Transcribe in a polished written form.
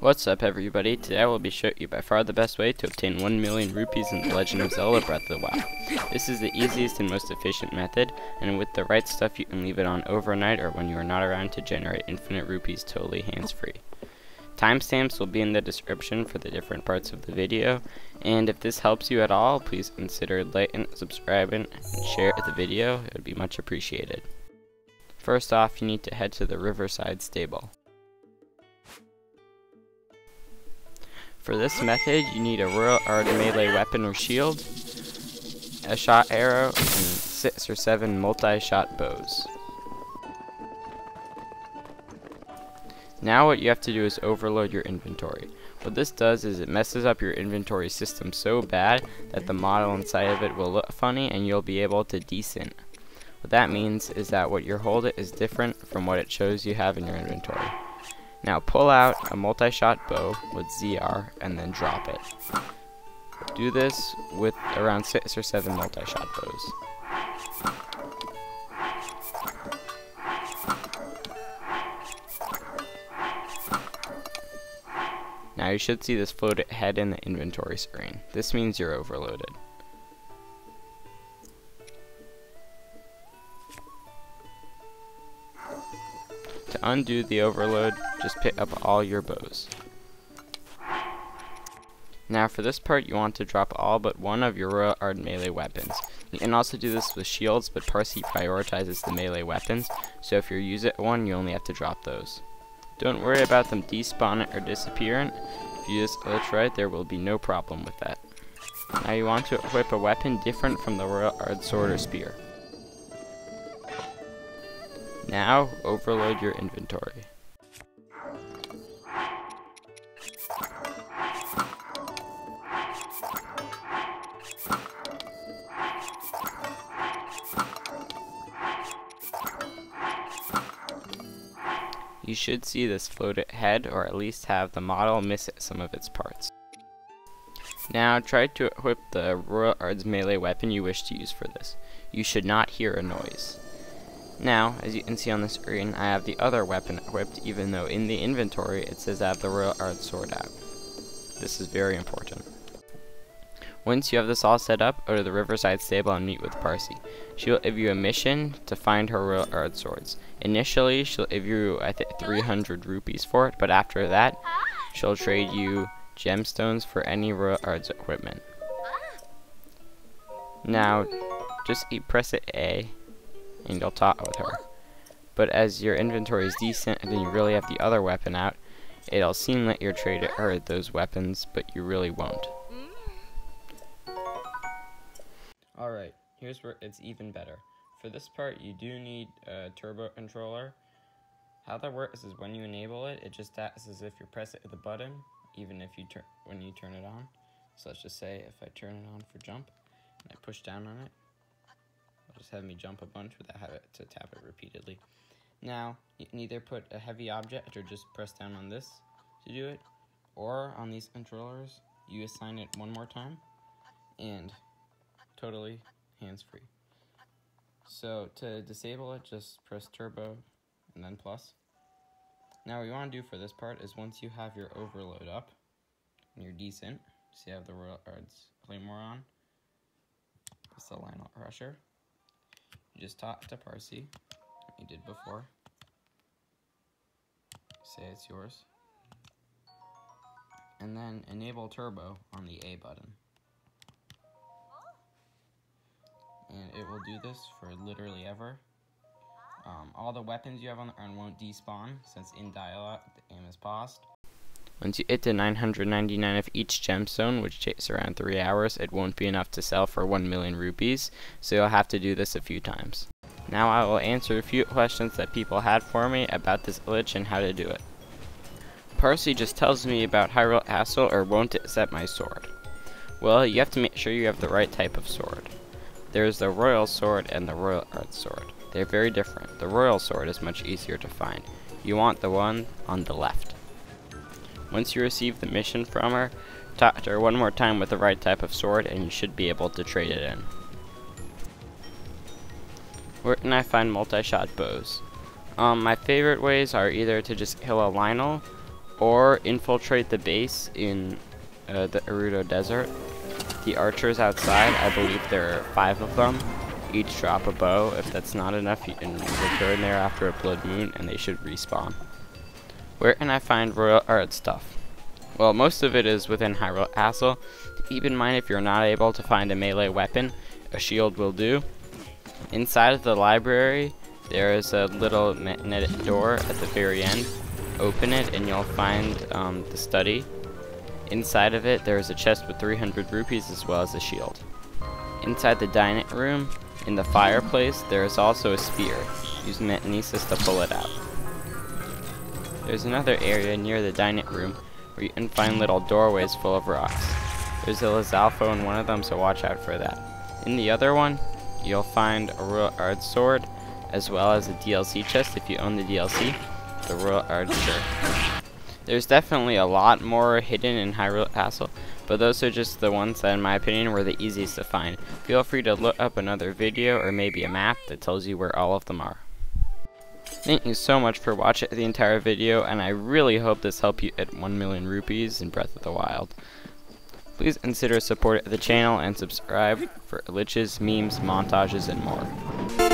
What's up, everybody? Today I will be showing you by far the best way to obtain 1 million rupees in The Legend of Zelda Breath of the Wild. This is the easiest and most efficient method, and with the right stuff you can leave it on overnight or when you are not around to generate infinite rupees totally hands-free. Timestamps will be in the description for the different parts of the video, and if this helps you at all, please consider liking, subscribing, and share the video. It would be much appreciated. First off, you need to head to the Riverside Stable. For this method, you need a Royal Ard melee weapon or shield, a shot arrow, and 6 or 7 multi-shot bows. Now what you have to do is overload your inventory. What this does is it messes up your inventory system so bad that the model inside of it will look funny and you'll be able to desync. What that means is that what you're holding is different from what it shows you have in your inventory. Now pull out a multi-shot bow with ZR and then drop it. Do this with around 6 or 7 multi-shot bows. Now you should see this floated head in the inventory screen. This means you're overloaded. To undo the overload, just pick up all your bows. Now for this part you want to drop all but one of your Royal Ard melee weapons. You can also do this with shields, but Parsi prioritizes the melee weapons, so if you use it one, you only have to drop those. Don't worry about them despawning or disappearing. If you use glitch right, there will be no problem with that. Now you want to equip a weapon different from the Royal Ard sword or spear. Now, overload your inventory. You should see this floated head, or at least have the model miss some of its parts. Now, try to equip the Royal Ard's melee weapon you wish to use for this. You should not hear a noise. Now, as you can see on the screen, I have the other weapon equipped, even though in the inventory it says I have the Royal Ard sword out. This is very important. Once you have this all set up, go to the Riverside Stable and meet with Parsi. She will give you a mission to find her Royal Ard swords. Initially, she'll give you, I think, 300 rupees for it, but after that, she'll trade you gemstones for any Royal Ard's equipment. Now, just press it A, and you'll talk with her. But as your inventory is decent and you really have the other weapon out, it'll seem that you're trading her those weapons, but you really won't. Alright, here's where it's even better. For this part, you do need a turbo controller. How that works is when you enable it, it just acts as if you're pressing the button, even if you when you turn it on. So let's just say if I turn it on for jump, and I push down on it, it'll just have me jump a bunch without having to tap it repeatedly. Now, you can either put a heavy object or just press down on this to do it, or on these controllers, you assign it one more time, and totally hands-free. So to disable it, just press turbo and then plus. Now what you want to do for this part is once you have your overload up and you're decent, so you have the Royal Ard's Claymore on, it's the Lionel Crusher. You just talk to Parsi, like you did before. Say it's yours. And then enable turbo on the A button. And it will do this for literally ever. All the weapons you have on the ground won't despawn, since in dialogue the aim is paused. Once you get to 999 of each gemstone, which takes around 3 hours, it won't be enough to sell for 1 million rupees, so you'll have to do this a few times. Now I will answer a few questions that people had for me about this glitch and how to do it. Parsi just tells me about Hyrule Castle or won't accept my sword. Well, you have to make sure you have the right type of sword. There's the Royal Sword and the Royal Ard Sword. They're very different. The Royal Sword is much easier to find. You want the one on the left. Once you receive the mission from her, talk to her one more time with the right type of sword and you should be able to trade it in. Where can I find multi-shot bows? My favorite ways are either to just kill a Lionel or infiltrate the base in the Gerudo Desert. The archers outside, I believe there are 5 of them. Each drop a bow. If that's not enough, you can return there after a blood moon and they should respawn. Where can I find royal art stuff? Well, most of it is within Hyrule Castle. Keep in mind, if you're not able to find a melee weapon, a shield will do. Inside of the library, there is a little magnetic door at the very end. Open it and you'll find the study. Inside of it, there is a chest with 300 rupees as well as a shield. Inside the dining room, in the fireplace, there is also a spear. Use Magnesis to pull it out. There's another area near the dining room where you can find little doorways full of rocks. There's a Lizalfo in one of them, so watch out for that. In the other one, you'll find a Royal Ard sword, as well as a DLC chest if you own the DLC, the Royal Ard shirt. There's definitely a lot more hidden in Hyrule Castle, but those are just the ones that, in my opinion, were the easiest to find. Feel free to look up another video or maybe a map that tells you where all of them are. Thank you so much for watching the entire video, and I really hope this helped you at 1 million rupees in Breath of the Wild. Please consider supporting the channel and subscribe for glitches, memes, montages, and more.